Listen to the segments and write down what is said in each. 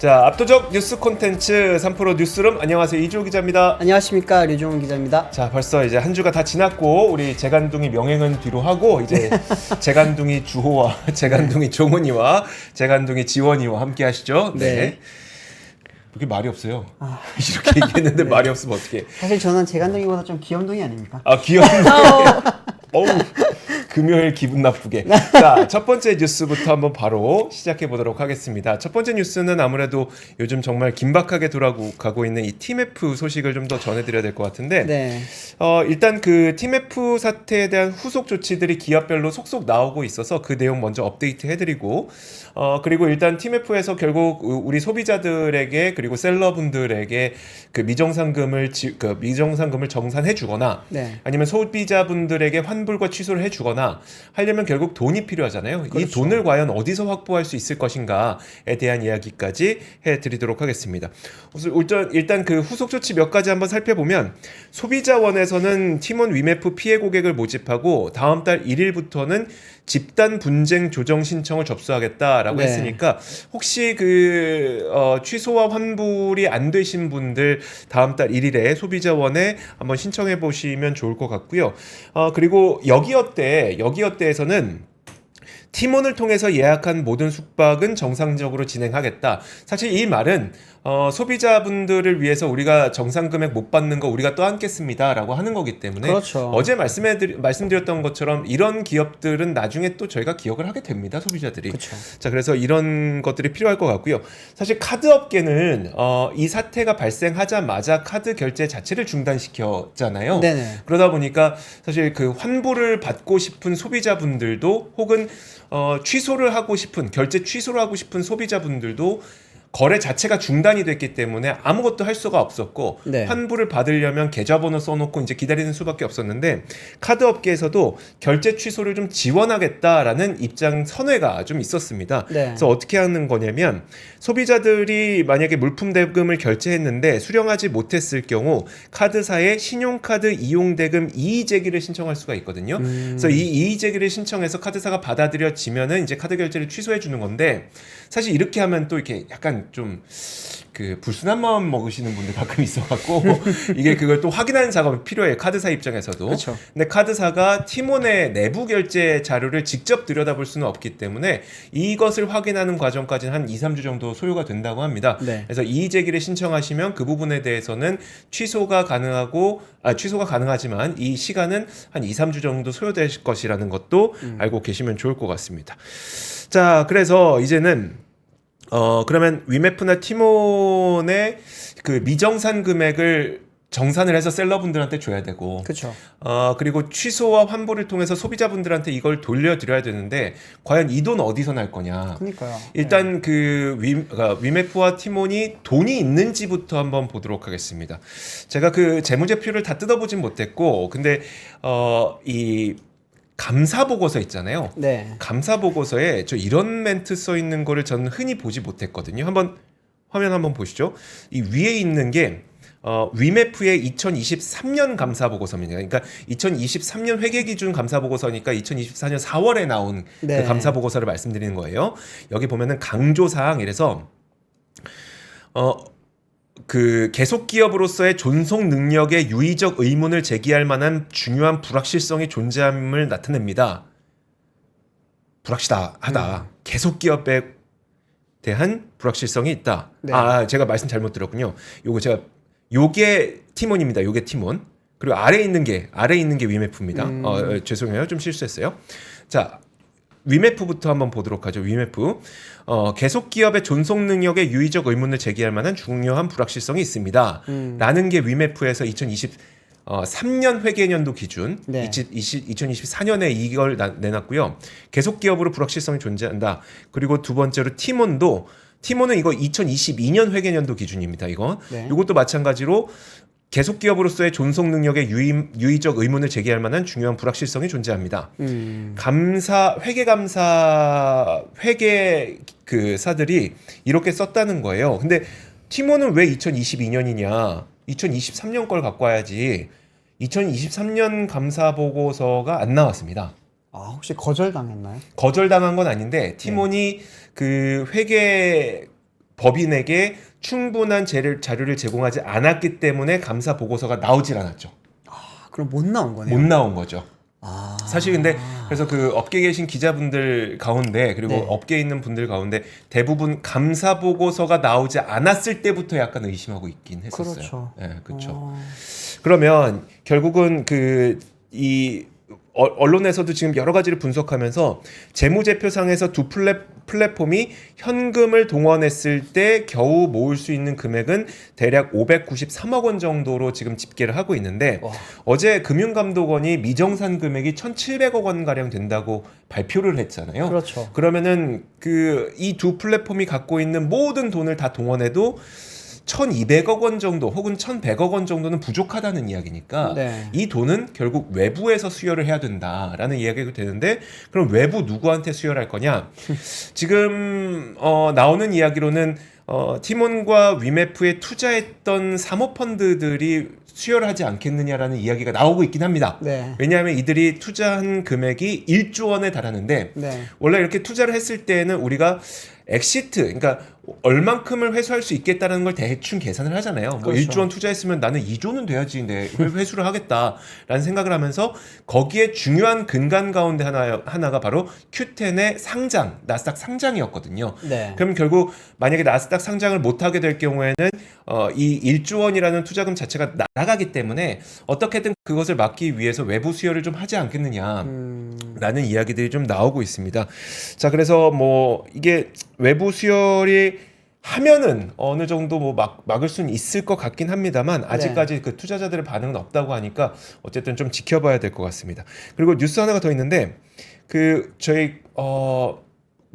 자, 압도적 뉴스 콘텐츠 3프로 뉴스룸, 안녕하세요, 이주호 기자입니다. 안녕하십니까, 류종훈 기자입니다. 자, 벌써 이제 한 주가 다 지났고 우리 재간둥이 명행은 뒤로 하고 이제 재간둥이 주호와 재간둥이 종훈이와 재간둥이 지원이와 함께 하시죠. 네. 이렇게 말이 없어요. 이렇게 얘기했는데 말이 없으면 어떡해. 사실 저는 재간둥이보다 좀 귀염둥이 아닙니까? 아, 귀엽네. 어우, 금요일 기분 나쁘게. 자, 첫 번째 뉴스부터 한번 바로 시작해 보도록 하겠습니다. 첫 번째 뉴스는 아무래도 요즘 정말 긴박하게 돌아가고 있는 이 팀F 소식을 좀 더 전해드려야 될 것 같은데, 네. 일단 그 팀F 사태에 대한 후속 조치들이 기업별로 속속 나오고 있어서 그 내용 먼저 업데이트 해드리고, 그리고 일단 팀F에서 결국 우리 소비자들에게 그리고 셀러분들에게 그 미정상금을 정산해주거나, 네. 아니면 소비자분들에게 환불과 취소를 해주거나 하려면 결국 돈이 필요하잖아요. 그렇죠. 이 돈을 과연 어디서 확보할 수 있을 것인가에 대한 이야기까지 해드리도록 하겠습니다. 일단 그 후속 조치 몇 가지 한번 살펴보면, 소비자원에서는 팀원 위메프 피해 고객을 모집하고 다음 달 1일부터는 집단 분쟁 조정 신청을 접수하겠다라고 네. 했으니까, 혹시 그 취소와 환불이 안 되신 분들 다음 달 1일에 소비자원에 한번 신청해 보시면 좋을 것 같고요. 그리고 여기어때에서는 팀원을 통해서 예약한 모든 숙박은 정상적으로 진행하겠다. 사실 이 말은 소비자분들을 위해서 우리가 정상 금액 못 받는 거 우리가 떠안겠습니다라고 하는 거기 때문에, 그렇죠. 어제 말씀드렸던 것처럼 이런 기업들은 나중에 또 저희가 기억을 하게 됩니다, 소비자들이. 그렇죠. 자, 그래서 이런 것들이 필요할 것 같고요. 사실 카드 업계는 이 사태가 발생하자마자 카드 결제 자체를 중단시켰잖아요. 네네. 그러다 보니까 사실 그 환불을 받고 싶은 소비자분들도, 혹은 취소를 하고 싶은, 결제 취소를 하고 싶은 소비자분들도 거래 자체가 중단이 됐기 때문에 아무것도 할 수가 없었고, 네. 환불을 받으려면 계좌번호 써놓고 이제 기다리는 수밖에 없었는데, 카드 업계에서도 결제 취소를 좀 지원하겠다라는 입장 선회가 좀 있었습니다. 네. 그래서 어떻게 하는 거냐면, 소비자들이 만약에 물품 대금을 결제했는데 수령하지 못했을 경우 카드사에 신용카드 이용대금 이의 제기를 신청할 수가 있거든요. 그래서 이 이의 제기를 신청해서 카드사가 받아들여지면은 이제 카드 결제를 취소해 주는 건데, 사실 이렇게 하면 또 이렇게 약간 좀 그 불순한 마음 먹으시는 분들 가끔 있어갖고 이게 그걸 또 확인하는 작업이 필요해요, 카드사 입장에서도. 그렇죠. 근데 카드사가 팀원의 내부 결제 자료를 직접 들여다볼 수는 없기 때문에 이것을 확인하는 과정까지는 한 2-3주 정도 소요가 된다고 합니다. 네. 그래서 이의 제기를 신청하시면 그 부분에 대해서는 취소가 가능하지만 이 시간은 한 2-3주 정도 소요될 것이라는 것도 알고 계시면 좋을 것 같습니다. 자, 그래서 이제는 그러면 위메프나 팀원의 그 미정산 금액을 정산을 해서 셀러분들한테 줘야 되고, 그렇죠. 그리고 취소와 환불을 통해서 소비자분들한테 이걸 돌려드려야 되는데, 과연 이 돈 어디서 날 거냐. 그러니까요. 일단 그 위메프와 팀원이 돈이 있는지부터 한번 보도록 하겠습니다. 제가 그 재무제표를 다 뜯어보진 못했고, 근데 이 감사 보고서 있잖아요. 네. 감사 보고서에 저 이런 멘트 써 있는 거를 저는 흔히 보지 못했거든요. 한번 화면 한번 보시죠. 이 위에 있는 게 위메프의 2023년 감사 보고서입니다. 그러니까 2023년 회계 기준 감사 보고서니까 2024년 4월에 나온 네. 그 감사 보고서를 말씀드리는 거예요. 여기 보면은 강조 사항, 이래서 그 계속 기업으로서의 존속 능력에 유의적 의문을 제기할 만한 중요한 불확실성이 존재함을 나타냅니다. 불확실하다. 계속 기업에 대한 불확실성이 있다. 네. 제가 말씀 잘못 들었군요. 요게 팀원입니다. 요게 팀원. 그리고 아래에 있는 게 위메프입니다. 죄송해요. 좀 실수했어요. 자, 위메프부터 한번 보도록 하죠. 위메프. 계속 기업의 존속 능력에 유의적 의문을 제기할 만한 중요한 불확실성이 있습니다. 라는 게 위메프에서 2023년 회계연도 기준, 네. 2024년에 이걸 내놨고요. 계속 기업으로 불확실성이 존재한다. 그리고 두 번째로 팀원은 이거 2022년 회계연도 기준입니다. 이거. 네. 이것도 마찬가지로 계속 기업으로서의 존속 능력에 유의적 의문을 제기할 만한 중요한 불확실성이 존재합니다. 회계 그 사들이 이렇게 썼다는 거예요. 근데 팀원은 왜 2022년이냐? 2023년 걸 갖고 와야지. 2023년 감사 보고서가 안 나왔습니다. 혹시 거절당했나요? 거절당한 건 아닌데 팀원이 그 회계 법인에게 충분한 자료를 제공하지 않았기 때문에 감사 보고서가 나오질 않았죠. 그럼 못 나온 거네요. 못 나온 거죠. 아. 사실 근데 그래서 그 업계에 계신 기자분들 가운데 그리고 네. 업계에 있는 분들 가운데 대부분 감사 보고서가 나오지 않았을 때부터 약간 의심하고 있긴 했었어요. 그렇죠. 네, 그렇죠. 어. 그러면 결국은 이 언론에서도 지금 여러 가지를 분석하면서 재무제표상에서 두 플랫폼이 현금을 동원했을 때 겨우 모을 수 있는 금액은 대략 593억 원 정도로 지금 집계를 하고 있는데 와. 어제 금융감독원이 미정산 금액이 1,700억 원 가량 된다고 발표를 했잖아요. 그렇죠. 그러면은 이 두 플랫폼이 갖고 있는 모든 돈을 다 동원해도 1,200억 원 정도 혹은 1,100억 원 정도는 부족하다는 이야기니까 네. 이 돈은 결국 외부에서 수여를 해야 된다라는 이야기가 되는데 그럼 외부 누구한테 수여를 할 거냐? 지금 나오는 이야기로는 티몬과 위메프에 투자했던 사모펀드들이 수여를 하지 않겠느냐라는 이야기가 나오고 있긴 합니다. 네. 왜냐하면 이들이 투자한 금액이 1조 원에 달하는데 네. 원래 이렇게 투자를 했을 때는 우리가 엑시트, 그러니까 얼만큼을 회수할 수 있겠다는 걸 대충 계산을 하잖아요. 뭐 그렇죠. 1조 원 투자했으면 나는 2조는 돼야지 내 회수를 하겠다라는 생각을 하면서 거기에 중요한 근간 가운데 하나가 바로 Q10의 상장, 나스닥 상장이었거든요. 네. 그럼 결국 만약에 나스닥 상장을 못하게 될 경우에는 이 1조 원이라는 투자금 자체가 날아가기 때문에 어떻게든 그것을 막기 위해서 외부 수여를 좀 하지 않겠느냐. 라는 이야기들이 좀 나오고 있습니다. 자, 그래서 뭐 이게 외부 수혈이 하면은 어느 정도 뭐 막을 수는 있을 것 같긴 합니다만 아직까지 그 투자자들의 반응은 없다고 하니까 어쨌든 좀 지켜봐야 될 것 같습니다. 그리고 뉴스 하나가 더 있는데 저희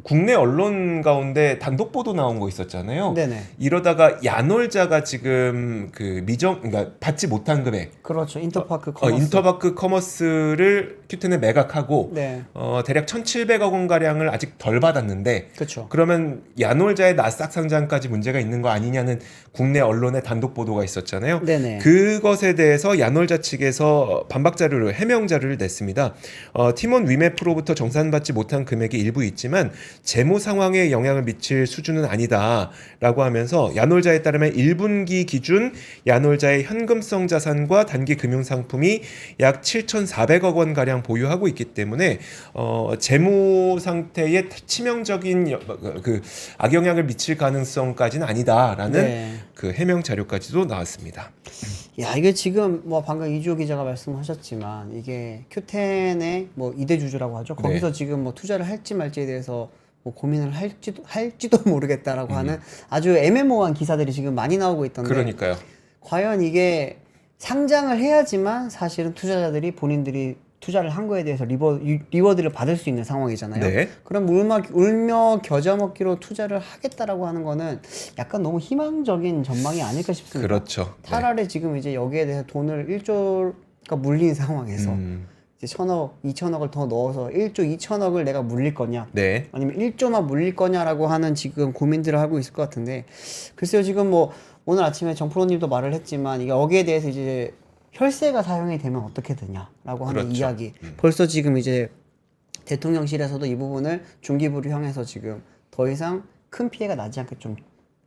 국내 언론 가운데 단독 보도 나온 거 있었잖아요. 네네. 이러다가 야놀자가 지금 그러니까 받지 못한 금액, 그렇죠. 인터파크 커머스. 인터파크 커머스를 Q10에 매각하고 네. 대략 1,700억 원 가량을 아직 덜 받았는데 그렇죠. 그러면 야놀자의 나스닥 상장까지 문제가 있는 거 아니냐는 국내 언론의 단독 보도가 있었잖아요. 네네. 그것에 대해서 야놀자 측에서 반박 자료를 해명 자료를 냈습니다. 팀원 위메프로부터 정산받지 못한 금액이 일부 있지만 재무 상황에 영향을 미칠 수준은 아니다라고 하면서 야놀자에 따르면 1분기 기준 야놀자의 현금성 자산과 단기 금융 상품이 약 7,400억 원 가량 보유하고 있기 때문에 재무 상태에 치명적인 악영향을 미칠 가능성까지는 아니다라는 네. 그 해명 자료까지도 나왔습니다. 야, 이게 지금 뭐 방금 이주호 기자가 말씀하셨지만 이게 Q10의 뭐 이대주주라고 하죠. 거기서 지금 뭐 투자를 할지 말지에 대해서 뭐 고민을 할지도 모르겠다라고 하는 아주 애매모호한 기사들이 지금 많이 나오고 있던데. 그러니까요. 과연 이게 상장을 해야지만 사실은 투자자들이 본인들이 투자를 한 거에 대해서 리워드를 받을 수 있는 상황이잖아요. 네. 그럼 울며 겨자 먹기로 투자를 하겠다라고 하는 거는 약간 너무 희망적인 전망이 아닐까 싶습니다. 그렇죠. 차라리 지금 이제 여기에 대해서 돈을 1조가 물린 상황에서 이제 1,000억, 2,000억을 더 넣어서 1조 2,000억을 내가 물릴 거냐, 네. 아니면 1조만 물릴 거냐라고 하는 지금 고민들을 하고 있을 것 같은데, 글쎄요, 지금 뭐 오늘 아침에 정프로님도 말을 했지만 이게 여기에 대해서 이제 혈세가 사용이 되면 어떻게 되냐라고 하는 그렇죠. 이야기. 벌써 지금 이제 대통령실에서도 이 부분을 중기부를 향해서 지금 더 이상 큰 피해가 나지 않게 좀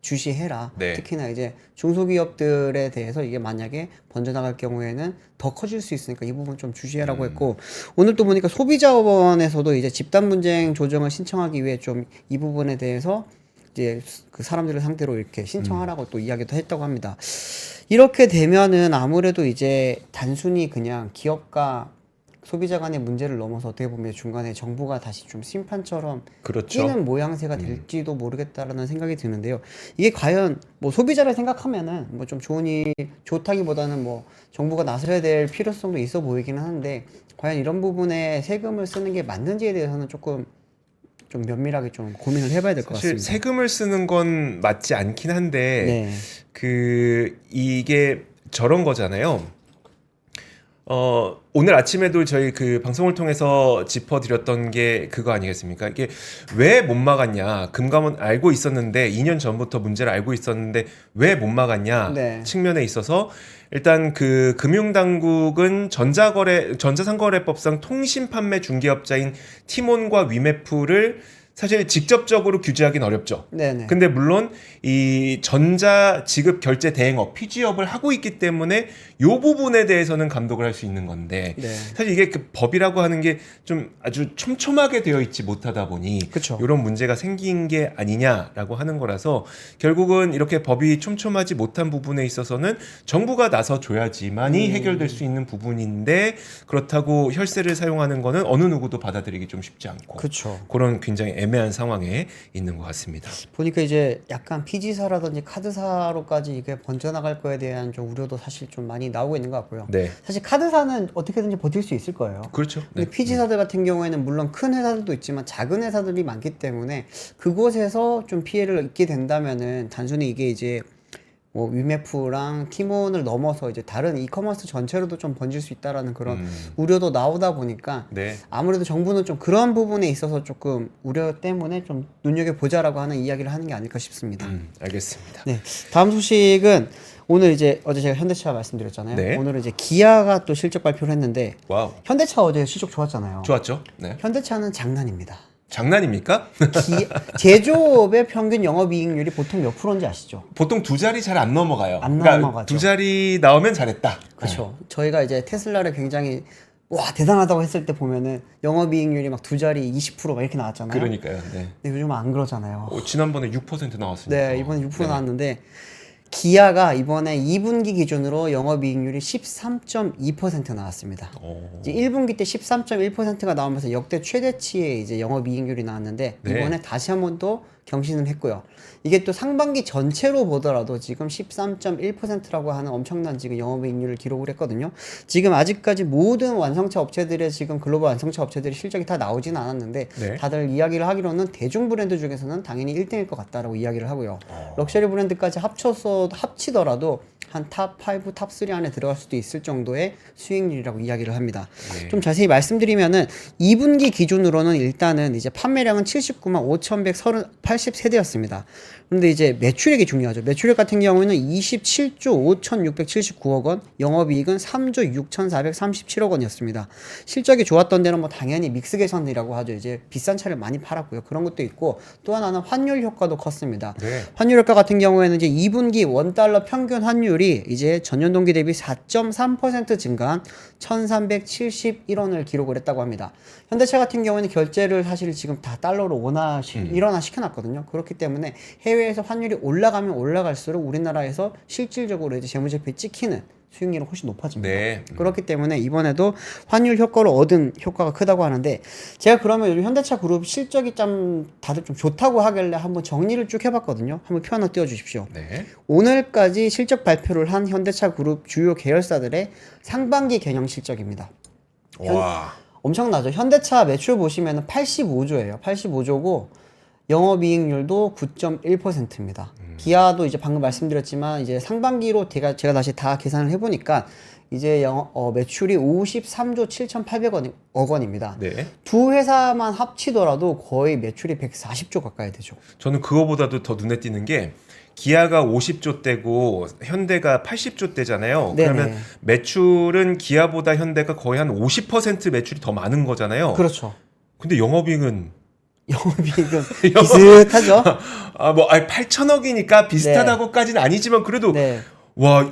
주시해라. 네. 특히나 이제 중소기업들에 대해서 이게 만약에 번져나갈 경우에는 더 커질 수 있으니까 이 부분 좀 주시해라고 했고, 오늘 또 보니까 소비자원에서도 이제 집단 분쟁 조정을 신청하기 위해 좀 이 부분에 대해서 이제 그 사람들을 상대로 이렇게 신청하라고 또 이야기도 했다고 합니다. 이렇게 되면은 아무래도 이제 단순히 그냥 기업과 소비자 간의 문제를 넘어서 어떻게 보면 중간에 정부가 다시 좀 심판처럼 그렇죠. 끼는 모양새가 될지도 모르겠다라는 생각이 드는데요. 이게 과연 뭐 소비자를 생각하면은 뭐 좀 좋다기보다는 뭐 정부가 나서야 될 필요성도 있어 보이기는 하는데, 과연 이런 부분에 세금을 쓰는 게 맞는지에 대해서는 조금 좀 면밀하게 좀 고민을 해봐야 될 것 사실 같습니다. 세금을 쓰는 건 맞지 않긴 한데 네. 이게 저런 거잖아요. 오늘 아침에도 저희 그 방송을 통해서 짚어드렸던 게 그거 아니겠습니까? 이게 왜 못 막았냐? 금감원 알고 있었는데 2년 전부터 문제를 알고 있었는데 왜 못 막았냐? 네. 측면에 있어서 일단 그 금융당국은 전자상거래법상 통신판매 중개업자인 티몬과 위메프를 사실 직접적으로 규제하기는 어렵죠. 네네. 근데 물론 이 전자 지급 결제 대행업 피지업을 하고 있기 때문에 요 부분에 대해서는 감독을 할 수 있는 건데 네. 사실 이게 그 법이라고 하는 게 좀 아주 촘촘하게 되어 있지 못하다 보니 그쵸. 이런 문제가 생긴 게 아니냐라고 하는 거라서 결국은 이렇게 법이 촘촘하지 못한 부분에 있어서는 정부가 나서 줘야지만이 해결될 수 있는 부분인데 그렇다고 혈세를 사용하는 거는 어느 누구도 받아들이기 좀 쉽지 않고 그렇죠. 그런 굉장히 애매한 상황에 있는 것 같습니다. 보니까 이제 약간 피지사라든지 카드사로까지 이게 번져나갈 거에 대한 좀 우려도 사실 좀 많이 나오고 있는 것 같고요. 네, 사실 카드사는 어떻게든지 버틸 수 있을 거예요. 그렇죠. 근데 네. 피지사들 같은 경우에는 물론 큰 회사들도 있지만 작은 회사들이 많기 때문에 그곳에서 좀 피해를 입게 된다면은 단순히 이게 이제 뭐 위메프랑 티몬을 넘어서 이제 다른 이커머스 전체로도 좀 번질 수 있다라는 그런 우려도 나오다 보니까 네. 아무래도 정부는 좀 그런 부분에 있어서 조금 우려 때문에 좀 눈여겨보자라고 하는 이야기를 하는 게 아닐까 싶습니다. 알겠습니다. 네. 다음 소식은 오늘 이제 어제 제가 현대차 말씀드렸잖아요. 네. 오늘은 이제 기아가 또 실적 발표를 했는데 와우, 현대차 어제 실적 좋았잖아요. 좋았죠? 네. 현대차는 장난입니다. 장난입니까? 제조업의 평균 영업이익률이 보통 몇 프로인지 아시죠? 보통 두 자리 잘 안 넘어가요. 안 그러니까 넘어가죠. 두 자리 나오면 잘했다. 그렇죠. 저희가 이제 테슬라를 굉장히 와 대단하다고 했을 때 보면은 영업이익률이 막 두 자리 20%막 이렇게 나왔잖아요. 그러니까요. 네. 근데 요즘은 안 그러잖아요. 지난번에 6% 나왔으니까. 네, 이번에 6% 나왔는데 기아가 이번에 2분기 기준으로 영업이익률이 13.2% 나왔습니다. 이제 1분기 때 13.1%가 나오면서 역대 최대치의 이제 영업이익률이 나왔는데 네. 이번에 다시 한 번 더 경신을 했고요. 이게 또 상반기 전체로 보더라도 지금 13.1%라고 하는 엄청난 지금 영업이익률을 기록을 했거든요. 지금 아직까지 모든 완성차 업체들의 지금 글로벌 완성차 업체들의 실적이 다 나오진 않았는데 네. 다들 이야기를 하기로는 대중 브랜드 중에서는 당연히 1등일 것 같다라고 이야기를 하고요. 럭셔리 브랜드까지 합치더라도 한 탑 5, 탑 3 안에 들어갈 수도 있을 정도의 수익률이라고 이야기를 합니다. 네. 좀 자세히 말씀드리면은 2분기 기준으로는 일단은 이제 판매량은 79만 5,180세대였습니다. 그런데 이제 매출액이 중요하죠. 매출액 같은 경우에는 27조 5,679억 원, 영업이익은 3조 6,437억 원이었습니다. 실적이 좋았던 데는 뭐 당연히 믹스 개선이라고 하죠. 이제 비싼 차를 많이 팔았고요. 그런 것도 있고 또 하나는 환율 효과도 컸습니다. 네. 환율 효과 같은 경우에는 이제 2분기 원달러 평균 환율이 이제 전년 동기 대비 4.3% 증가한 1,371원을 기록을 했다고 합니다. 현대차 같은 경우에는 결제를 사실 지금 다 달러로 일원화 시켜놨거든요. 그렇기 때문에 해외에서 환율이 올라가면 올라갈수록 우리나라에서 실질적으로 이제 재무제표에 찍히는 수익률은 훨씬 높아집니다. 네. 그렇기 때문에 이번에도 환율 효과로 얻은 효과가 크다고 하는데 제가 그러면 요즘 현대차 그룹 실적이 좀 다들 좀 좋다고 하길래 한번 정리를 쭉 해봤거든요. 한번 표 하나 띄워주십시오. 네. 오늘까지 실적 발표를 한 현대차 그룹 주요 계열사들의 상반기 개념 실적입니다. 와. 엄청나죠. 현대차 매출 보시면 85조예요. 85조고 영업이익률도 9.1%입니다. 기아도 이제 방금 말씀드렸지만 이제 상반기로 제가 다시 다 계산을 해보니까 이제 매출이 53조 7,800억 원입니다. 네. 두 회사만 합치더라도 거의 매출이 140조 가까이 되죠. 저는 그거보다도 더 눈에 띄는 게 기아가 50조 대고 현대가 80조 대잖아요. 네네. 그러면 매출은 기아보다 현대가 거의 한 50% 매출이 더 많은 거잖아요. 그렇죠. 근데 영업이익은 영업이익은 비슷하죠. 8천억이니까 비슷하다고까지는 아니지만 그래도 네.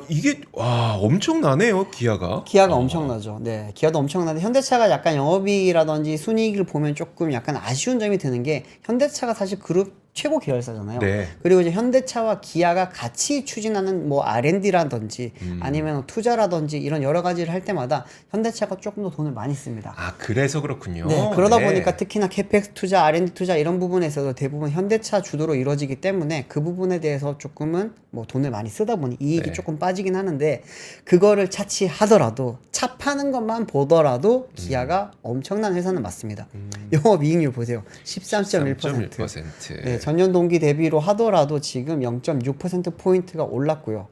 이게 엄청나네요, 기아가. 기아가 엄청나죠. 네, 기아도 엄청나는데 현대차가 약간 영업이익이라든지 순이익을 보면 조금 약간 아쉬운 점이 드는 게 현대차가 사실 그룹 최고 계열사잖아요. 네. 그리고 이제 현대차와 기아가 같이 추진하는 뭐 R&D라든지 아니면 투자라든지 이런 여러 가지를 할 때마다 현대차가 조금 더 돈을 많이 씁니다. 아, 그래서 그렇군요. 네, 그러다 네. 보니까 특히나 캐펙스 투자, R&D 투자 이런 부분에서도 대부분 현대차 주도로 이루어지기 때문에 그 부분에 대해서 조금은 뭐 돈을 많이 쓰다 보니 이익이 네. 조금 빠지긴 하는데 그거를 차치하더라도 차 파는 것만 보더라도 기아가 엄청난 회사는 맞습니다. 영업이익률 보세요. 13.1%. 13.1%. 네, 전년 동기 대비로 하더라도 지금 0.6%포인트가 올랐고요.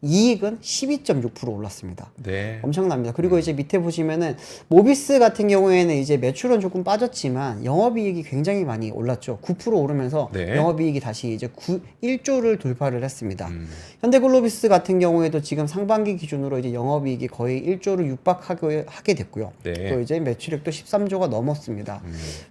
이익은 12.6% 올랐습니다. 네. 엄청납니다. 그리고 이제 밑에 보시면은 모비스 같은 경우에는 이제 매출은 조금 빠졌지만 영업이익이 굉장히 많이 올랐죠. 9% 오르면서 네. 영업이익이 다시 이제 1조를 돌파를 했습니다. 현대글로비스 같은 경우에도 지금 상반기 기준으로 이제 영업이익이 거의 1조를 육박하게 됐고요. 네. 또 이제 매출액도 13조가 넘었습니다.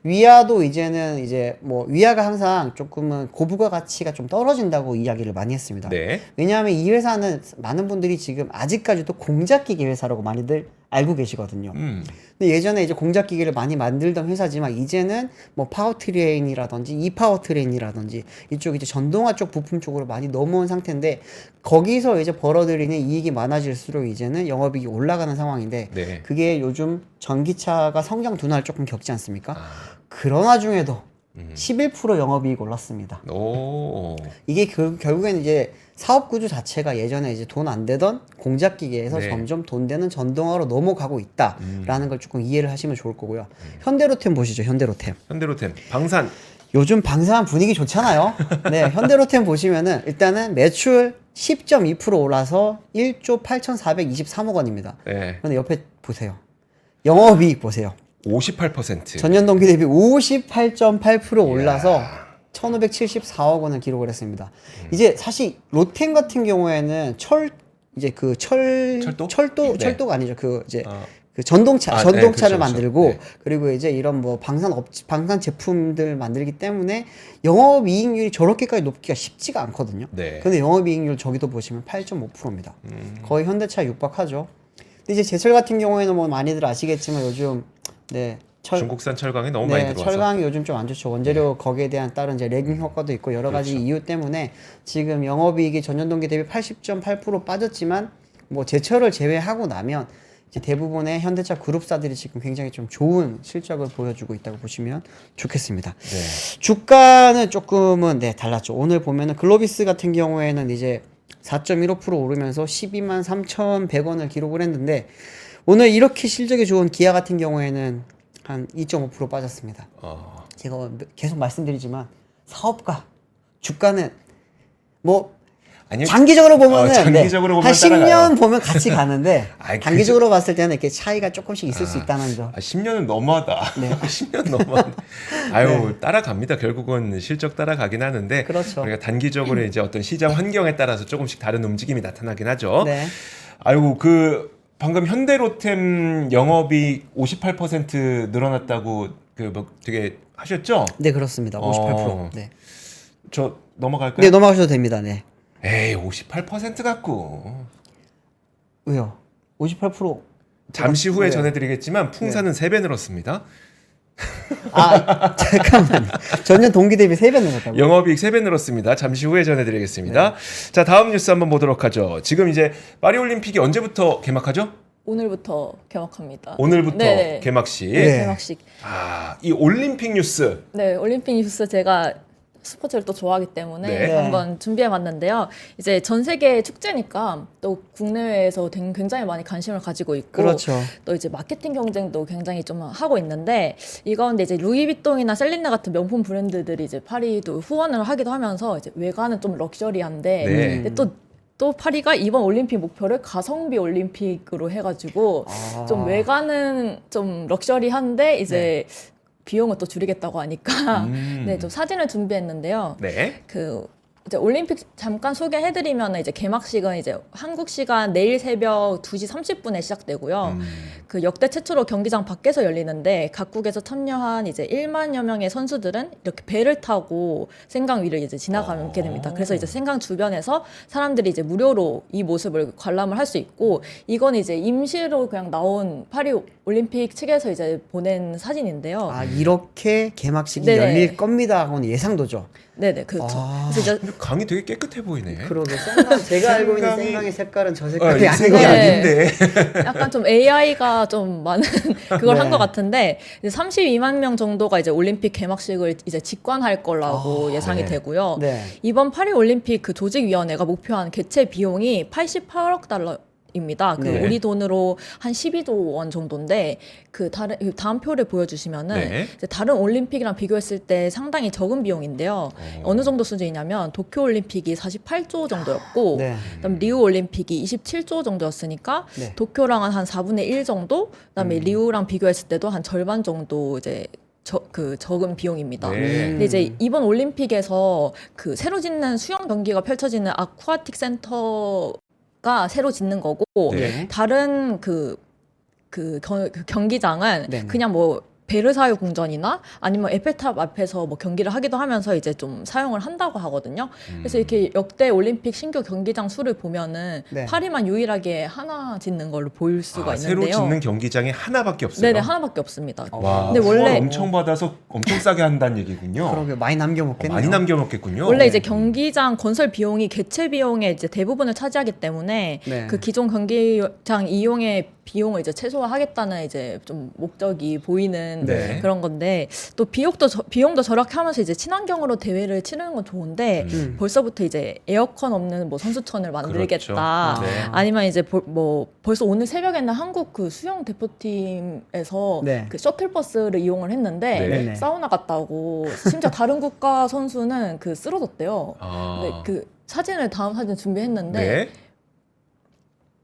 위아도 이제는 이제 뭐 위아가 항상 조금은 고부가 가치가 좀 떨어진다고 이야기를 많이 했습니다. 네. 왜냐하면 이 회사는 많은 분들이 지금 아직까지도 공작기계 회사라고 많이들 알고 계시거든요. 근데 예전에 이제 공작기계를 많이 만들던 회사지만 이제는 뭐 파워트레인이라든지 이파워트레인이라든지 이쪽 이제 전동화 쪽 부품 쪽으로 많이 넘어온 상태인데 거기서 이제 벌어들이는 이익이 많아질수록 이제는 영업이익이 올라가는 상황인데 네. 그게 요즘 전기차가 성장 둔화를 조금 겪지 않습니까? 그런 와중에도 11% 영업이익 올랐습니다. 오. 이게 결국에는 이제 사업 구조 자체가 예전에 이제 돈 안 되던 공작 기계에서 네. 점점 돈 되는 전동화로 넘어가고 있다라는 걸 조금 이해를 하시면 좋을 거고요. 현대로템 보시죠. 현대로템. 현대로템 방산. 요즘 방산 분위기 좋잖아요. 네, 현대로템 보시면은 일단은 매출 10.2% 올라서 1조 8,423억 원입니다. 네. 그런데 옆에 보세요. 영업이익 보세요. 58%. 전년 동기 대비 58.8% 올라서 1,574억 원을 기록을 했습니다. 이제 사실 로템 같은 경우에는 철도? 네. 철도가 아니죠. 그 이제 어. 그 전동차 네, 전동차를 그렇죠, 그렇죠. 만들고 네. 그리고 이제 이런 뭐 방산 제품들 만들기 때문에 영업 이익률이 저렇게까지 높기가 쉽지가 않거든요. 네. 근데 영업 이익률 저기도 보시면 8.5%입니다. 거의 현대차 육박하죠. 근데 이제 제철 같은 경우에는 뭐 많이들 아시겠지만 요즘 네. 중국산 철강이 너무 많이 들어와서. 철강이 요즘 좀 안 좋죠. 원재료 거기에 대한 따른 이제 레깅 효과도 있고 여러 가지 그렇죠. 이유 때문에 지금 영업이익이 전년 동기 대비 80.8% 빠졌지만 뭐 제철을 제외하고 나면 이제 대부분의 현대차 그룹사들이 지금 굉장히 좀 좋은 실적을 보여주고 있다고 보시면 좋겠습니다. 네. 주가는 조금은 네 달랐죠. 오늘 보면은 글로비스 같은 경우에는 이제 4.15% 오르면서 12만 3,100원을 기록을 했는데 오늘 이렇게 실적이 좋은 기아 같은 경우에는 한 2.5% 빠졌습니다. 제가 계속 말씀드리지만 사업가 주가는 뭐 아니요. 장기적으로 보면은 장기적으로 보면 한 10년 따라가요. 보면 같이 가는데 아이, 단기적으로 봤을 때는 이렇게 차이가 조금씩 있을 수 있다는 점. 10년은 너무하다. 네. 10년 너무하다. 아유, 따라갑니다. 결국은 실적 따라가긴 하는데. 그렇죠. 우리가 단기적으로 이제 어떤 시장 환경에 따라서 조금씩 다른 움직임이 나타나긴 하죠. 네. 아이고, 방금 현대로템 영업이 58% 늘어났다고 뭐 되게 하셨죠? 네, 그렇습니다. 58%. 네. 저 넘어갈까요? 네, 넘어가셔도 됩니다. 네. 에이, 58% 갖고. 왜요? 58%. 잠시 후에 네. 전해드리겠지만 풍사는 3배 늘었습니다. 아, 잠깐만요. 전년 동기 대비 3배 늘었다고요? 영업이익 3배 늘었습니다. 잠시 후에 전해드리겠습니다. 자, 다음 뉴스 한번 보도록 하죠. 지금 이제 파리올림픽이 언제부터 개막하죠? 오늘부터 개막합니다. 오늘부터 네. 개막식. 네. 개막식. 이 올림픽 뉴스. 네, 올림픽 뉴스 제가 스포츠를 또 좋아하기 때문에 네. 한번 준비해봤는데요. 이제 전 세계 축제니까 또 국내외에서 굉장히 많이 관심을 가지고 있고, 그렇죠. 또 이제 마케팅 경쟁도 굉장히 좀 하고 있는데, 이 가운데 이제 루이비통이나 셀린느 같은 명품 브랜드들이 이제 파리도 후원을 하기도 하면서 이제 외관은 좀 럭셔리한데, 네. 근데 또 파리가 이번 올림픽 목표를 가성비 올림픽으로 해가지고 좀 외관은 좀 럭셔리한데 이제 비용을 또 줄이겠다고 하니까 네, 좀 사진을 준비했는데요. 네. 이제 올림픽 잠깐 소개해드리면 이제 개막식은 이제 한국 시간 내일 새벽 2시 30분에 시작되고요. 그 역대 최초로 경기장 밖에서 열리는데 각국에서 참여한 이제 1만여 명의 선수들은 이렇게 배를 타고 생강 위를 이제 지나가게 됩니다. 그래서 이제 생강 주변에서 사람들이 이제 무료로 이 모습을 관람을 할 수 있고, 이건 이제 임시로 그냥 나온 파리 올림픽 측에서 이제 보낸 사진인데요. 아, 이렇게 개막식이 네네. 열릴 겁니다 하고는 예상도죠. 네네, 그렇죠. 그래서 이제 근데 강이 되게 깨끗해 보이네. 그러게 생강 제가 알고 있는 생강이- 생강의 색깔은 저 이 색깔이 생각이 아니거든요. 아닌데. 약간 좀 AI가 좀 많은 그걸 네. 한 것 같은데, 이제 32만 명 정도가 이제 올림픽 개막식을 이제 직관할 거라고 예상이 네. 되고요. 네. 이번 파리 올림픽 그 조직위원회가 목표한 개최 비용이 88억 달러. 입니다. 그 네. 우리 돈으로 한 12조 원 정도인데 그 다음 표를 보여주시면은 네. 이제 다른 올림픽이랑 비교했을 때 상당히 적은 비용인데요. 어느 정도 수준이냐면 도쿄 올림픽이 48조 정도였고, 네. 그다음 리우 올림픽이 27조 정도였으니까 네. 도쿄랑은 한 4분의 1 정도, 그다음에 리우랑 비교했을 때도 한 절반 정도 이제 적은 비용입니다. 네. 근데 이제 이번 올림픽에서 그 새로 짓는 수영 경기가 펼쳐지는 아쿠아틱 센터가 새로 짓는 거고, 네. 다른 그 경기장은 네네. 그냥 뭐 베르사유 궁전이나 아니면 에펠탑 앞에서 뭐 경기를 하기도 하면서 이제 좀 사용을 한다고 하거든요. 그래서 이렇게 역대 올림픽 신규 경기장 수를 보면은 네. 파리만 유일하게 하나 짓는 걸로 보일 수가 새로 있는데요. 짓는 경기장이 하나밖에 없어요. 네네, 하나밖에 없습니다. 와, 근데 원래 엄청 받아서 엄청 싸게 한다는 얘기군요. 그러게 많이 남겨 먹겠네요. 많이 남겨 먹겠군요. 원래 이제 경기장 건설 비용이 개최 비용의 이제 대부분을 차지하기 때문에 네. 그 기존 경기장 이용의 비용을 이제 최소화하겠다는 이제 좀 목적이 보이는 네. 그런 건데, 또 비용도 절약하면서 이제 친환경으로 대회를 치르는 건 좋은데 벌써부터 이제 에어컨 없는 뭐 선수촌을 만들겠다. 그렇죠. 네. 아니면 이제 뭐 벌써 오늘 새벽에는 한국 그 수영 대표팀에서 네. 그 셔틀버스를 이용을 했는데 네. 사우나 갔다고, 심지어 다른 국가 선수는 그 쓰러졌대요. 아. 근데 그 사진을 다음 사진 준비했는데 네.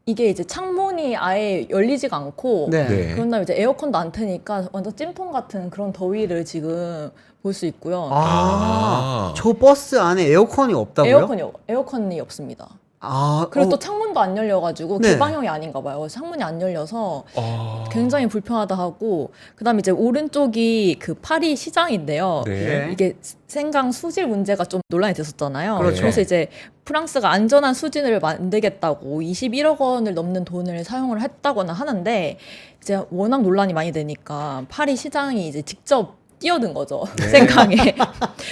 이게 이제 창문이 아예 열리지가 않고, 네. 네. 그런 다음에 이제 에어컨도 안 트니까 완전 찜통 같은 그런 더위를 지금 볼 수 있고요. 아. 저 버스 안에 에어컨이 없다고요? 에어컨이 없습니다. 아, 그리고 또 창문도 안 열려가지고 네. 개방형이 아닌가 봐요. 창문이 안 열려서 아. 굉장히 불편하다 하고, 그다음에 이제 오른쪽이 그 파리 시장인데요. 네. 이게 생강 수질 문제가 좀 논란이 됐었잖아요. 그렇죠. 그래서 이제 프랑스가 안전한 수진을 만들겠다고 21억 원을 넘는 돈을 사용을 했다거나 하는데, 이제 워낙 논란이 많이 되니까 파리 시장이 이제 직접 뛰어든 거죠. 네. 생강에.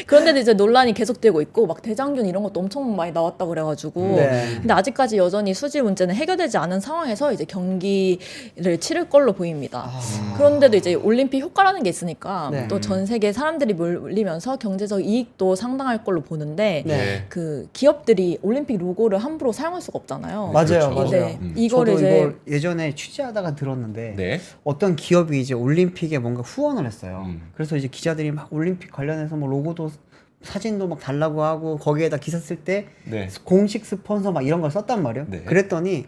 그런데도 이제 논란이 계속되고 있고, 막 대장균 이런 것도 엄청 많이 나왔다고 그래가지고. 네. 근데 아직까지 여전히 수질 문제는 해결되지 않은 상황에서 이제 경기를 치를 걸로 보입니다. 그런데도 이제 올림픽 효과라는 게 있으니까 네. 또 전 세계 사람들이 몰리면서 경제적 이익도 상당할 걸로 보는데, 네. 그 기업들이 올림픽 로고를 함부로 사용할 수가 없잖아요. 맞아요, 그렇죠. 맞아요. 네. 이거를 저도 이제 이걸 예전에 취재하다가 들었는데 네. 어떤 기업이 이제 올림픽에 뭔가 후원을 했어요. 음. 그래서 이제 기자들이 막 올림픽 관련해서 뭐 로고도 사진도 막 달라고 하고 거기에다 기사 쓸 때 네. 공식 스폰서 막 이런 걸 썼단 말이에요. 네. 그랬더니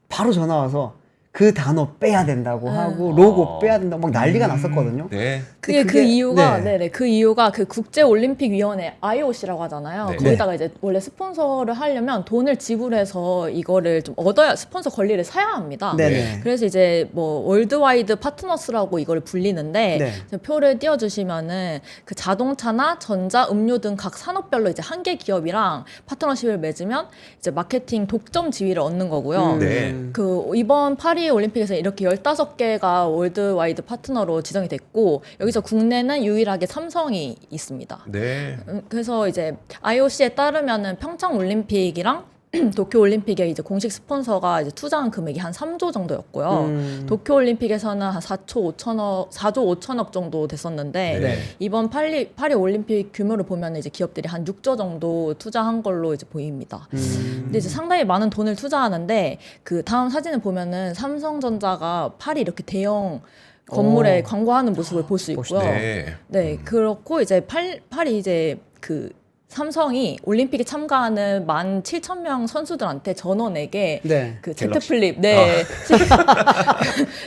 바로 전화 와서 그 단어 빼야 된다고 네. 하고 로고 빼야 된다고 막 난리가 났었거든요. 네. 그게 그 그게- 이유가 네. 그 이유가 그 국제 올림픽 위원회 IOC라고 하잖아요. 네. 거기다가 이제 원래 스폰서를 하려면 돈을 지불해서 이거를 좀 얻어야 스폰서 권리를 사야 합니다. 네네. 그래서 이제 뭐 월드와이드 파트너스라고 이걸 불리는데, 네. 이제 표를 띄워주시면은 그 자동차나 전자, 음료 등 각 산업별로 이제 한 개 기업이랑 파트너십을 맺으면 이제 마케팅 독점 지위를 얻는 거고요. 네. 그 이번 파리 올림픽에서 이렇게 15개가 월드와이드 파트너로 지정이 됐고, 여기서 국내는 유일하게 삼성이 있습니다. 네. 그래서 이제 IOC에 따르면은 평창 올림픽이랑 도쿄 올림픽에 이제 공식 스폰서가 이제 투자한 금액이 한 3조 정도였고요. 도쿄 올림픽에서는 한 4조 5천억 정도 됐었는데, 네. 이번 파리 올림픽 규모를 보면 이제 기업들이 한 6조 정도 투자한 걸로 이제 보입니다. 근데 이제 상당히 많은 돈을 투자하는데, 그 다음 사진을 보면은 삼성전자가 파리 이렇게 대형 건물에 광고하는 모습을 볼 수 있고요. 네. 네, 그렇고 이제 파리 이제 그 삼성이 올림픽에 참가하는 17,000명 선수들한테 전원에게 네. 그 갤럭시. 제트플립,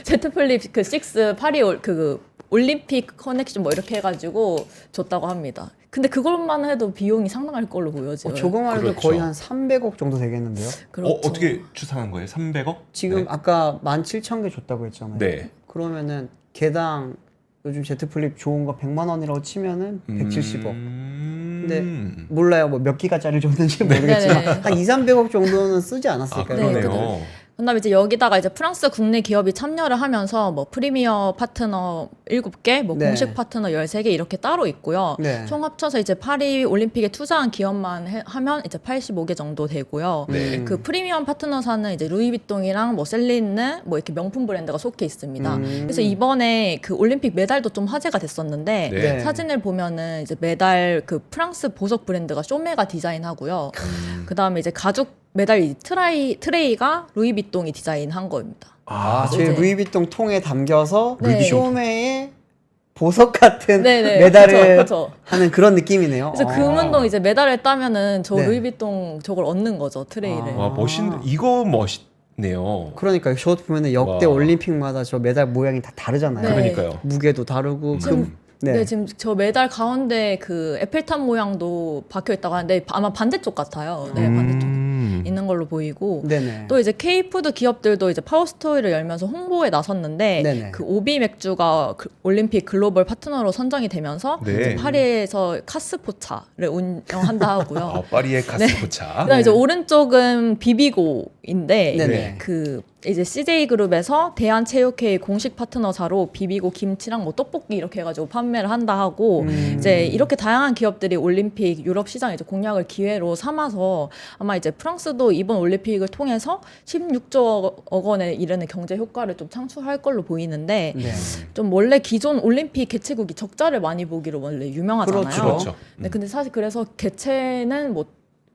제트플립 그 6 파리 그 올림픽 커넥션 뭐 이렇게 해가지고 줬다고 합니다. 근데 그것만 해도 비용이 상당할 걸로 보여져요. 조금만 해도 그렇죠. 거의 한 300억 정도 되겠는데요. 그렇죠. 어떻게 추산한 거예요? 300억? 지금 네. 아까 17,000개 줬다고 했잖아요. 네. 그러면은 개당 요즘 제트플립 좋은 거 100만 원이라고 치면은 170억. 근데 몰라요. 뭐 몇 기가짜리 줬는지 모르겠지만 네네. 한 2, 300억 정도는 쓰지 않았을까요? 네, 그러네요. 그다음에 이제 여기다가 이제 프랑스 국내 기업이 참여를 하면서 뭐 프리미어 파트너 7개, 뭐 네. 공식 파트너 13개 이렇게 따로 있고요. 네. 총 합쳐서 이제 파리 올림픽에 투자한 기업만 하면 이제 85개 정도 되고요. 네. 그 프리미엄 파트너사는 이제 루이비통이랑 뭐 셀린느 뭐 이렇게 명품 브랜드가 속해 있습니다. 그래서 이번에 그 올림픽 메달도 좀 화제가 됐었는데, 네. 사진을 보면은 이제 메달 그 프랑스 보석 브랜드가 쇼메가 디자인하고요. 그다음에 이제 가죽 메달 이 트레이가 루이비통이 디자인한 겁니다. 저희 네. 루이비통 통에 담겨서 네. 소매에 보석 같은 네네. 메달을 그쵸. 하는 그런 느낌이네요. 그래서 금운동 이제 메달을 따면은 저 네. 루이비통 저걸 얻는 거죠, 트레이를. 와 이거 멋있네요. 그러니까 저 보면은 역대 와. 올림픽마다 저 메달 모양이 다 다르잖아요. 네. 그러니까요. 무게도 다르고 네. 지금 저 메달 가운데 그 에펠탑 모양도 박혀 있다고 하는데 아마 반대쪽 같아요. 네, 반대쪽 있는 걸로 보이고. 네네. 또 이제 K푸드 기업들도 이제 파워스토리를 열면서 홍보에 나섰는데 네네. 그 오비 맥주가 올림픽 글로벌 파트너로 선정이 되면서 네. 이제 파리에서 카스포차를 운영한다 하고요. 파리의 카스포차. 그다음에 이제 오른쪽은 비비고인데 네네. 그 이제 CJ 그룹에서 대한체육회의 공식 파트너사로 비비고 김치랑 뭐 떡볶이 이렇게 해가지고 판매를 한다 하고 이제 이렇게 다양한 기업들이 올림픽 유럽 시장 이제 공략을 기회로 삼아서 아마 이제 프랑스도 이번 올림픽을 통해서 16조 원에 이르는 경제 효과를 좀 창출할 걸로 보이는데 네. 좀 원래 기존 올림픽 개최국이 적자를 많이 보기로 원래 유명하잖아요. 그렇죠. 네, 근데 사실 그래서 개최는 뭐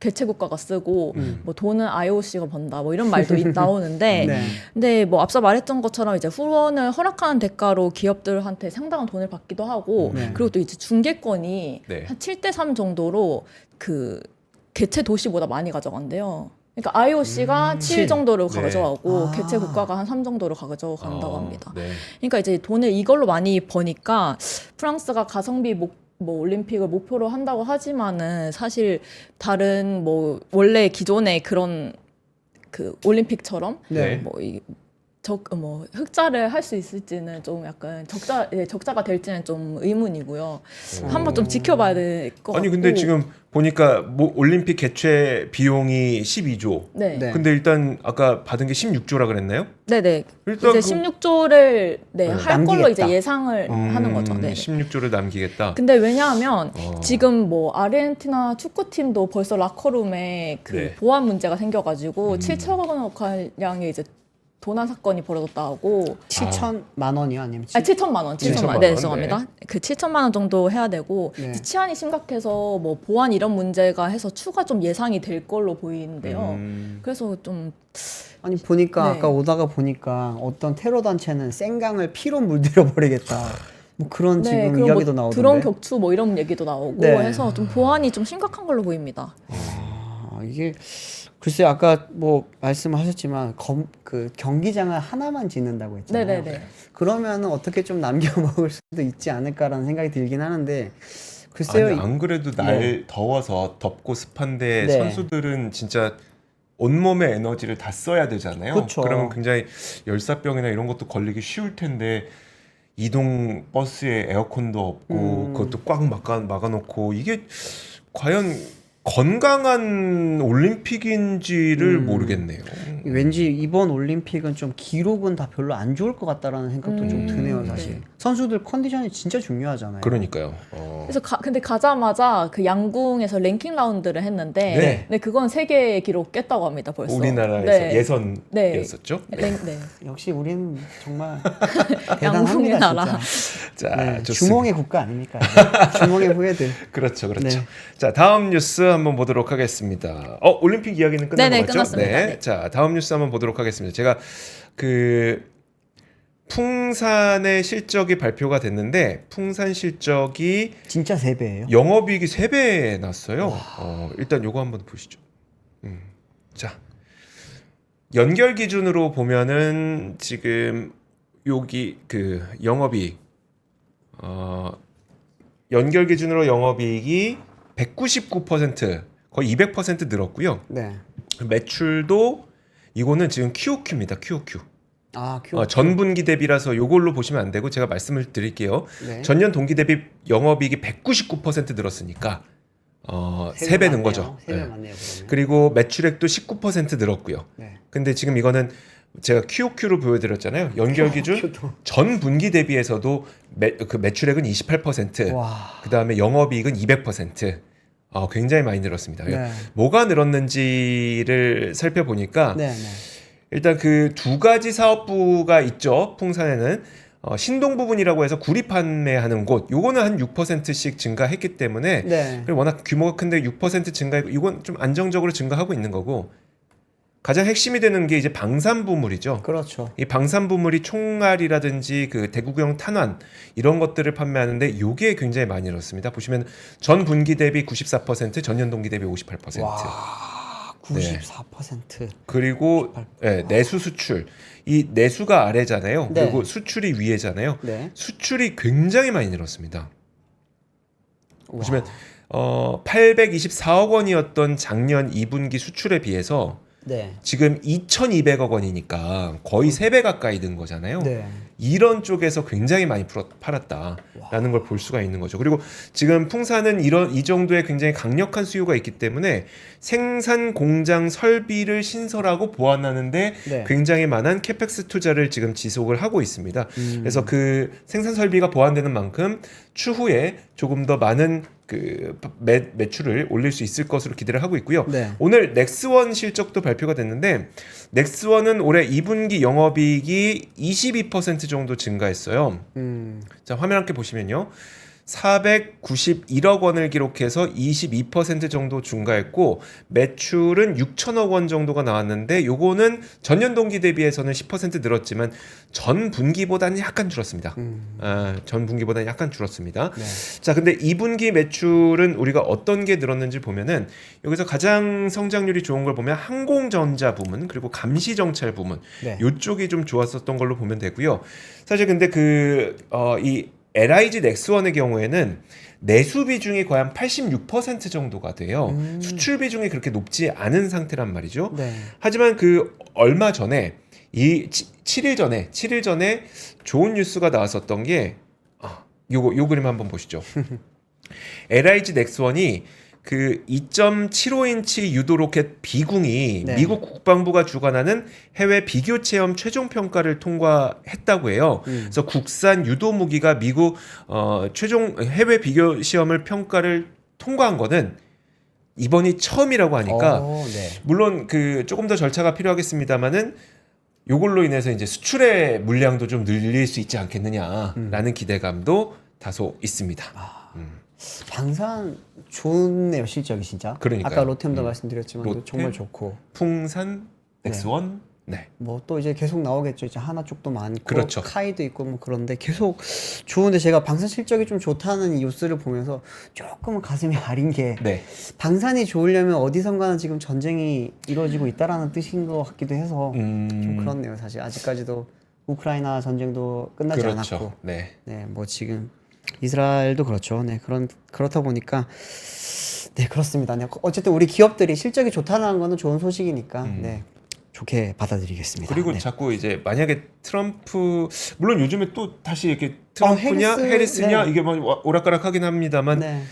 개최 국가가 쓰고 뭐 돈은 IOC가 번다 뭐 이런 말도 나오는데 네. 근데 뭐 앞서 말했던 것처럼 이제 후원을 허락하는 대가로 기업들한테 상당한 돈을 받기도 하고 네. 그리고 또 이제 중계권이 네. 한 7대3 정도로 그 개최 도시보다 많이 가져간대요. 그러니까 IOC가 7 정도를 네. 가져가고 아. 개최 국가가 한 3 정도를 가져간다고 합니다. 네. 그러니까 이제 돈을 이걸로 많이 버니까 프랑스가 가성비 뭐 올림픽을 목표로 한다고 하지만은 사실 다른 뭐 원래 기존의 그런 그 올림픽처럼 네. 뭐 흑자를 할 수 있을지는 좀 약간 적자가 될지는 좀 의문이고요. 한번 좀 지켜봐야 될 것 같고. 아니 근데 지금 보니까 뭐 올림픽 개최 비용이 12조. 네. 네. 근데 일단 아까 받은 게 16조라 그랬나요? 네네. 일단 이제 16조를 할 걸로 이제 남기겠다. 예상을 하는 거죠. 네. 16조를 남기겠다. 근데 왜냐하면 지금 뭐 아르헨티나 축구팀도 벌써 라커룸에 그 네. 보안 문제가 생겨가지고 7천억 원 가량의 이제 도난 사건이 벌어졌다 하고 7천만 원이요, 아니면 7천만 원, 7천만 7천만 원. 네, 원, 죄송합니다. 그 7천만 원 정도 해야 되고 네. 치안이 심각해서 뭐 보안 이런 문제가 해서 추가 좀 예상이 될 걸로 보이는데요. 그래서 좀 아니 보니까 네. 아까 오다가 보니까 어떤 테러 단체는 생강을 피로 물들여 버리겠다. 뭐 그런 지금 그리고 이야기도 뭐 나오던데. 드론 격추 뭐 이런 얘기도 나오고 네. 해서 좀 보안이 좀 심각한 걸로 보입니다. 이게 글쎄 아까 뭐 말씀하셨지만 그 경기장을 하나만 짓는다고 했잖아요. 네네네. 그러면은 어떻게 좀 남겨 먹을 수도 있지 않을까라는 생각이 들긴 하는데 글쎄요. 아니, 안 그래도 날 더워서 덥고 습한데 네. 선수들은 진짜 온몸의 에너지를 다 써야 되잖아요. 그쵸. 그러면 굉장히 열사병이나 이런 것도 걸리기 쉬울 텐데 이동 버스에 에어컨도 없고 그것도 꽉 막아놓고 이게 과연 건강한 올림픽인지를 모르겠네요. 왠지 이번 올림픽은 좀 기록은 다 별로 안 좋을 것 같다라는 생각도 좀 드네요, 사실. 네. 선수들 컨디션이 진짜 중요하잖아요. 그러니까요. 그래서 근데 가자마자 그 양궁에서 랭킹 라운드를 했는데 네. 네, 그건 세계 기록 깼다고 합니다 벌써. 우리나라에서 네. 예선이었었죠. 네. 역시 우리는 정말 양궁의 대단합니다, 나라. 진짜. 자, 네, 좋습니다. 주몽의 국가 아닙니까? 주몽의 후예들. 그렇죠. 네. 자, 다음 뉴스 한번 보도록 하겠습니다. 올림픽 이야기는 끝난 네네, 거 맞죠? 끝났습니다. 네. 네. 자, 다음 뉴스 한번 보도록 하겠습니다. 제가 그 풍산의 실적이 발표가 됐는데 풍산 실적이 진짜 3배예요. 영업이익이 3배 났어요. 일단 요거 한번 보시죠. 자, 연결 기준으로 보면은 지금 여기 그 영업이익 연결 기준으로 영업이익이 199% 거의 200% 늘었고요. 네. 매출도 이거는 지금 QOQ입니다. QOQ. 아, 큐. 전분기 대비라서 요걸로 보시면 안 되고 제가 말씀을 드릴게요. 네. 전년 동기 대비 영업이익이 199% 늘었으니까 3배 는 거죠. 3배 네. 맞네요, 그러면. 그리고 매출액도 19% 늘었고요. 네. 근데 지금 이거는 제가 QOQ로 보여드렸잖아요. 연결 기준 QOQ 도. 전 분기 대비해서도 그 매출액은 28%, 와. 그 다음에 영업이익은 200%. 굉장히 많이 늘었습니다. 네. 뭐가 늘었는지를 살펴보니까 네, 네. 일단 그 두 가지 사업부가 있죠. 풍산에는 신동 부분이라고 해서 구리 판매하는 곳, 요거는 한 6%씩 증가했기 때문에 네. 그리고 워낙 규모가 큰데 6% 증가했고 이건 좀 안정적으로 증가하고 있는 거고 가장 핵심이 되는 게 이제 방산부물이죠. 그렇죠. 이 방산부물이 총알이라든지 그 대구경 탄환 이런 것들을 판매하는데 요게 굉장히 많이 늘었습니다. 보시면 전 분기 대비 94%, 전년 동기 대비 58%. 와, 94%. 그리고 내수 수출. 이 내수가 아래잖아요. 네. 그리고 수출이 위에잖아요. 네. 수출이 굉장히 많이 늘었습니다. 우와. 보시면 824억 원이었던 작년 2분기 수출에 비해서 네. 지금 2,200억 원이니까 거의 3배 가까이 는 거잖아요. 네. 이런 쪽에서 굉장히 많이 팔았다라는 걸 볼 수가 있는 거죠. 그리고 지금 풍산은 이 정도의 굉장히 강력한 수요가 있기 때문에 생산 공장 설비를 신설하고 보완하는데 네. 굉장히 많은 캐펙스 투자를 지금 지속을 하고 있습니다. 그래서 그 생산 설비가 보완되는 만큼 추후에 조금 더 많은 그 매출을 올릴 수 있을 것으로 기대를 하고 있고요. 네. 오늘 넥스원 실적도 발표가 됐는데 넥스원은 올해 2분기 영업이익이 22% 정도 증가했어요. 자, 화면 함께 보시면요. 491억 원을 기록해서 22% 정도 증가했고 매출은 6천억 원 정도가 나왔는데 요거는 전년 동기 대비해서는 10% 늘었지만 전 분기보다는 약간 줄었습니다. 전 분기보다는 약간 줄었습니다. 네. 자, 근데 2분기 매출은 우리가 어떤 게 늘었는지 보면은 여기서 가장 성장률이 좋은 걸 보면 항공전자 부문 그리고 감시정찰 부문 네. 요쪽이 좀 좋았었던 걸로 보면 되고요. 사실 근데 이 LIG 넥스원의 경우에는 내수 비중이 거의 한 86% 정도가 돼요. 수출 비중이 그렇게 높지 않은 상태란 말이죠. 네. 하지만 그 얼마 전에 7일 전에 좋은 뉴스가 나왔었던 게 요 그림 한번 보시죠. LIG 넥스원이 그 2.75인치 유도 로켓 비궁이 네. 미국 국방부가 주관하는 해외 비교 체험 최종 평가를 통과했다고 해요. 그래서 국산 유도 무기가 미국 최종 해외 비교 시험을 평가를 통과한 거는 이번이 처음이라고 하니까 네. 물론 그 조금 더 절차가 필요하겠습니다만은 요걸로 인해서 이제 수출의 물량도 좀 늘릴 수 있지 않겠느냐라는 기대감도 다소 있습니다. 방산 좋네요, 실적이 진짜. 그러니까요. 아까 로템도 말씀드렸지만 로템? 정말 좋고. 풍산, 넥스원, 네. 뭐 또 이제 계속 나오겠죠. 이제 하나 쪽도 많고, 그렇죠. 카이도 있고 뭐 그런데 계속 좋은데 제가 방산 실적이 좀 좋다는 이 뉴스를 보면서 조금은 가슴이 아린 게 네. 방산이 좋으려면 어디선가는 지금 전쟁이 이루어지고 있다라는 뜻인 것 같기도 해서 좀 그렇네요. 사실 아직까지도 우크라이나 전쟁도 끝나지 그렇죠. 않았고, 네. 네, 뭐 지금 이스라엘도 그렇죠. 네, 그렇다 보니까 네, 그렇습니다. 네, 어쨌든 우리 기업들이 실적이 좋다는 거는 좋은 소식이니까 네, 좋게 받아들이겠습니다. 그리고 네. 자꾸 이제 만약에 트럼프 물론 요즘에 또 다시 이렇게 트럼프냐 해리스, 해리스냐 네. 이게 뭐 오락가락하긴 합니다만 네.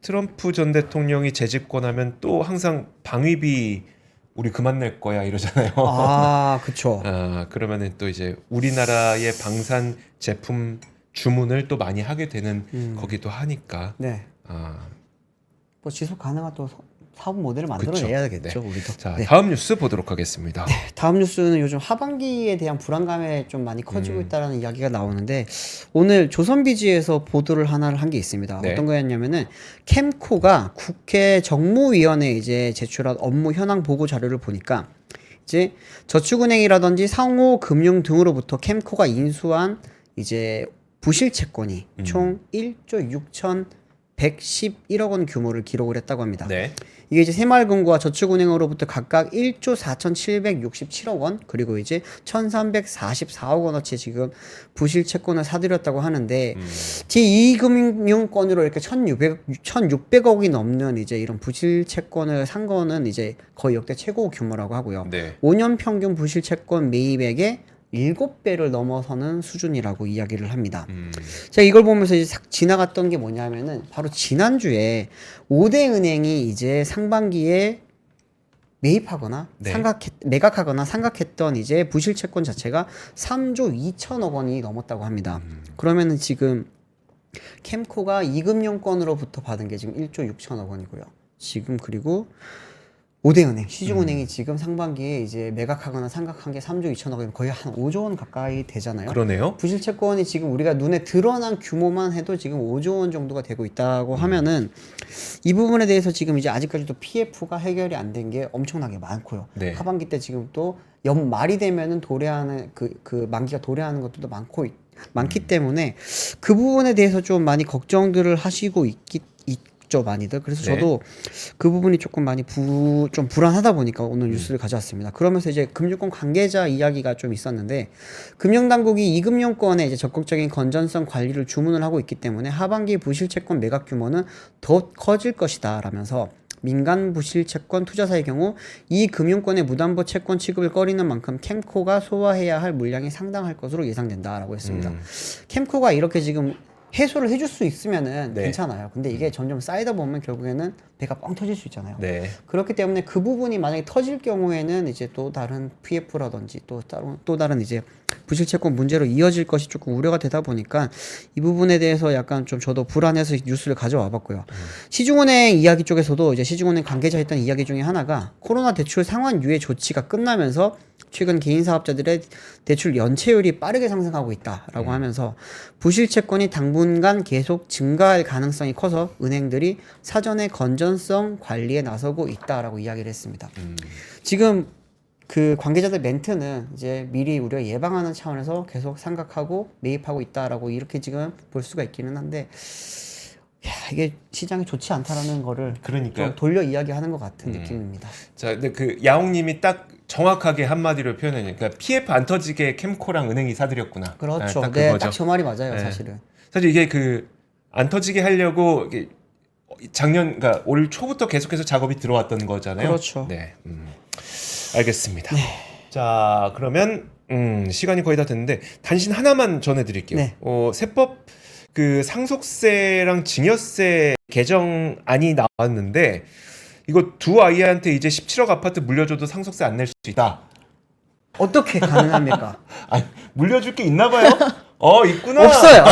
트럼프 전 대통령이 재집권하면 또 항상 방위비 우리 그만 낼 거야 이러잖아요. 아, 그쵸. 그러면은 또 이제 우리나라의 방산 제품 주문을 또 많이 하게 되는 거기도 하니까. 네. 뭐 지속 가능한 또 사업 모델을 만들어내야겠죠, 우리도. 자, 네. 다음 뉴스 보도록 하겠습니다. 다음 뉴스는 요즘 하반기에 대한 불안감에 좀 많이 커지고 있다는 이야기가 나오는데 오늘 조선비지에서 보도를 하나를 한 게 있습니다. 네. 어떤 거였냐면은 캠코가 국회 정무위원회에 이제 제출한 업무 현황 보고 자료를 보니까 이제 저축은행이라든지 상호금융 등으로부터 캠코가 인수한 이제 부실 채권이 총 1조 6,111억 원 규모를 기록을 했다고 합니다. 네. 이게 이제 새마을금고와 저축은행으로부터 각각 1조 4,767억 원 그리고 이제 1,344억 원어치 지금 부실 채권을 사들였다고 하는데 제2금융권으로 이렇게 1,600억이 넘는 이제 이런 부실 채권을 산 거는 이제 거의 역대 최고 규모라고 하고요. 네. 5년 평균 부실 채권 매입액의 7배를 넘어서는 수준이라고 이야기를 합니다. 제가 이걸 보면서 이제 싹 지나갔던 게 뭐냐면은 바로 지난주에 5대 은행이 이제 상반기에 매입하거나 네. 매각하거나 상각했던 이제 부실 채권 자체가 3조 2천억 원이 넘었다고 합니다. 그러면은 지금 캠코가 2금융권으로부터 받은 게 지금 1조 6천억 원이고요. 지금 그리고 5대은행, 시중은행이 지금 상반기에 이제 매각하거나 상각한 게 3조 2천억이면 거의 한 5조 원 가까이 되잖아요. 그러네요. 부실채권이 지금 우리가 눈에 드러난 규모만 해도 지금 5조 원 정도가 되고 있다고 하면은 이 부분에 대해서 지금 이제 아직까지도 PF가 해결이 안 된 게 엄청나게 많고요. 네. 하반기 때 지금 또 연말이 되면은 도래하는 그 만기가 도래하는 것들도 많기 때문에 그 부분에 대해서 좀 많이 걱정들을 하시고 있죠, 많이들. 그래서 네. 저도 그 부분이 조금 많이 좀 불안하다 보니까 오늘 뉴스를 가져왔습니다. 그러면서 이제 금융권 관계자 이야기가 좀 있었는데, 금융당국이 이금융권의 이제 적극적인 건전성 관리를 주문을 하고 있기 때문에 하반기 부실채권 매각 규모는 더 커질 것이다 라면서 민간 부실채권 투자사의 경우 이 금융권의 무담보 채권 취급을 꺼리는 만큼 캠코가 소화해야 할 물량이 상당할 것으로 예상된다라고 했습니다. 캠코가 이렇게 지금 해소를 해줄 수 있으면은 네. 괜찮아요. 근데 이게 점점 쌓이다 보면 결국에는 배가 뻥 터질 수 있잖아요. 네. 그렇기 때문에 그 부분이 만약에 터질 경우에는 이제 또 다른 PF라든지 또 다른 이제 부실채권 문제로 이어질 것이 조금 우려가 되다 보니까 이 부분에 대해서 약간 좀 저도 불안해서 이 뉴스를 가져와 봤고요. 시중은행 이야기 쪽에서도 이제 시중은행 관계자 했던 이야기 중에 하나가 코로나 대출 상환 유예 조치가 끝나면서 최근 개인 사업자들의 대출 연체율이 빠르게 상승하고 있다라고 하면서 부실채권이 당분간 계속 증가할 가능성이 커서 은행들이 사전에 건전성 관리에 나서고 있다라고 이야기를 했습니다. 지금 그 관계자들 멘트는 이제 미리 우리가 예방하는 차원에서 계속 생각하고 매입하고 있다라고 이렇게 지금 볼 수가 있기는 한데, 야, 이게 시장이 좋지 않다라는 거를 그러니까요. 좀 돌려 이야기하는 것 같은 느낌입니다. 자, 근데 그 야옹님이 딱 정확하게 한마디로 표현해요. 그러니까 PF 안 터지게 캠코랑 은행이 사들였구나. 그렇죠. 딱 네, 그거죠. 딱 저 말이 맞아요, 네. 사실은. 사실 이게 그 안 터지게 하려고 이게 그러니까 올 초부터 계속해서 작업이 들어왔던 거잖아요. 그렇죠. 네, 알겠습니다. 자, 그러면 시간이 거의 다 됐는데 단신 하나만 전해드릴게요. 네. 세법 그 상속세랑 증여세 개정안이 나왔는데 이거 두 아이한테 이제 17억 아파트 물려줘도 상속세 안 낼 수 있다. 어떻게 가능합니까? 아, 물려줄 게 있나 봐요? 있구나. 없어요.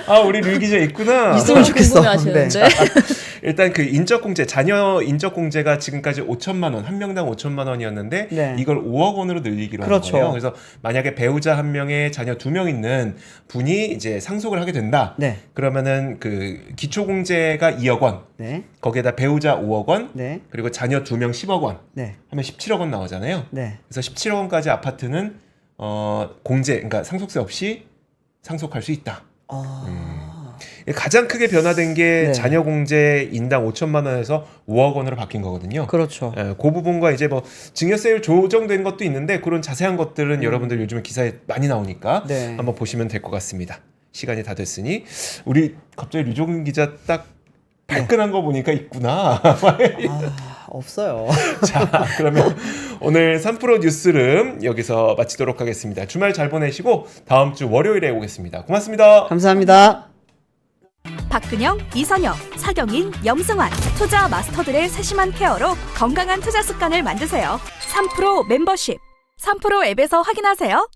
아, 우리 류 기자 있구나. 있으면 좋겠어. 궁금해하시는데. 일단 그 인적공제, 자녀 인적공제가 지금까지 5천만 원, 한 명당 5천만 원이었는데 네. 이걸 5억 원으로 늘리기로 그렇죠. 한 거예요. 그래서 만약에 배우자 한 명에 자녀 2명 있는 분이 이제 상속을 하게 된다. 네. 그러면은 그 기초공제가 2억 원, 네. 거기에다 배우자 5억 원, 네. 그리고 자녀 2명 10억 원 네. 하면 17억 원 나오잖아요. 네. 그래서 17억 원까지 아파트는 공제, 그러니까 상속세 없이 상속할 수 있다. 가장 크게 변화된 게 네. 자녀 공제 인당 5천만 원에서 5억 원으로 바뀐 거거든요. 그렇죠. 그 부분과 이제 뭐 증여세율 조정된 것도 있는데 그런 자세한 것들은 여러분들 요즘에 기사에 많이 나오니까 네. 한번 보시면 될 것 같습니다. 시간이 다 됐으니 우리 갑자기 류종근 기자 딱 발끈한 거 보니까 있구나. 없어요. 자, 그러면 오늘 3프로 뉴스룸 여기서 마치도록 하겠습니다. 주말 잘 보내시고 다음 주 월요일에 오겠습니다. 고맙습니다. 감사합니다. 박근영, 이선영, 사경인, 염승환 투자 마스터들의 세심한 케어로 건강한 투자 습관을 만드세요. 3프로 멤버십 3프로 앱에서 확인하세요.